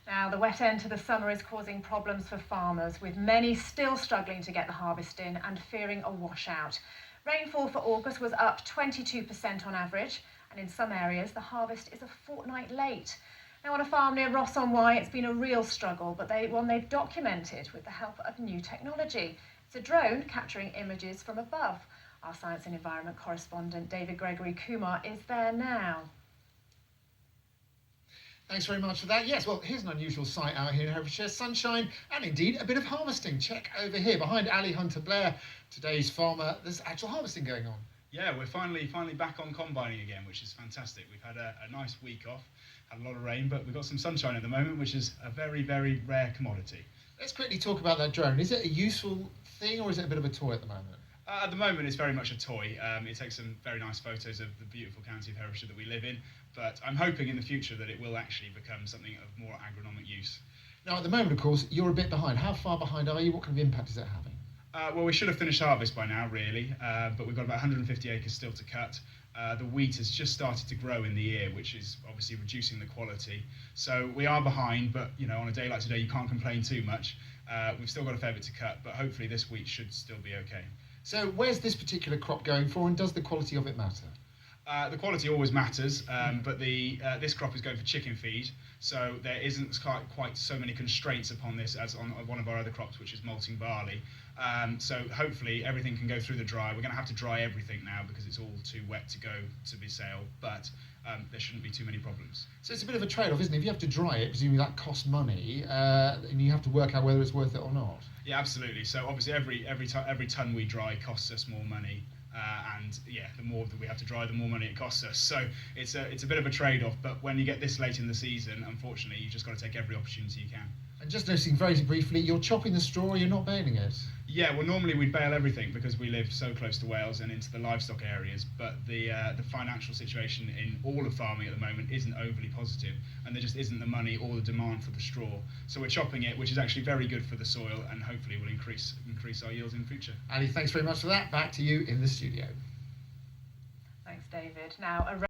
Now, the wet end to the summer is causing problems for farmers, with many still struggling to get the harvest in and fearing a washout. Rainfall for August was up 22% on average, and in some areas the harvest is a fortnight late. Now, on a farm near Ross-on-Wye, it's been a real struggle, but one they've documented with the help of new technology. It's a drone capturing images from above. Our Science and Environment correspondent David Gregory Kumar is there now. Thanks very much for that. Yes, well, here's an unusual sight out here in Herefordshire. Sunshine and indeed a bit of harvesting. Check over here behind Ali Hunter-Blair, today's farmer. There's actual harvesting going on. Yeah, we're finally back on combining again, which is fantastic. We've had a nice week off, had a lot of rain, but we've got some sunshine at the moment, which is a very, very rare commodity. Let's quickly talk about that drone. Is it a useful thing or is it a bit of a toy at the moment? At the moment, it's very much a toy. It takes some very nice photos of the beautiful county of Herefordshire that we live in, but I'm hoping in the future that it will actually become something of more agronomic use. Now, at the moment, of course, you're a bit behind. How far behind are you? What kind of impact is that having? Well, we should have finished harvest by now, really, but we've got about 150 acres still to cut. The wheat has just started to grow in the ear, which is obviously reducing the quality. So we are behind, but on a day like today, you can't complain too much. We've still got a fair bit to cut, but hopefully this wheat should still be okay. So where's this particular crop going for, and does the quality of it matter? The quality always matters, but this crop is going for chicken feed, so there isn't quite so many constraints upon this as on one of our other crops, which is malting barley. So hopefully everything can go through the dry. We're going to have to dry everything now because it's all too wet to go to be saled, but there shouldn't be too many problems. So it's a bit of a trade-off, isn't it? If you have to dry it, presumably that costs money, and you have to work out whether it's worth it or not. Yeah, absolutely. So obviously every ton we dry costs us more money. And yeah, the more that we have to dry, the more money it costs us. So it's a bit of a trade-off, but when you get this late in the season, unfortunately, you've just got to take every opportunity you can. And just noticing very briefly, you're chopping the straw, you're not baling it? Yeah, well, normally we'd bale everything because we live so close to Wales and into the livestock areas, but the financial situation in all of farming at the moment isn't overly positive, and there just isn't the money or the demand for the straw. So we're chopping it, which is actually very good for the soil and hopefully will increase our yields in the future. Ali, thanks very much for that. Back to you in the studio. Thanks, David. Now,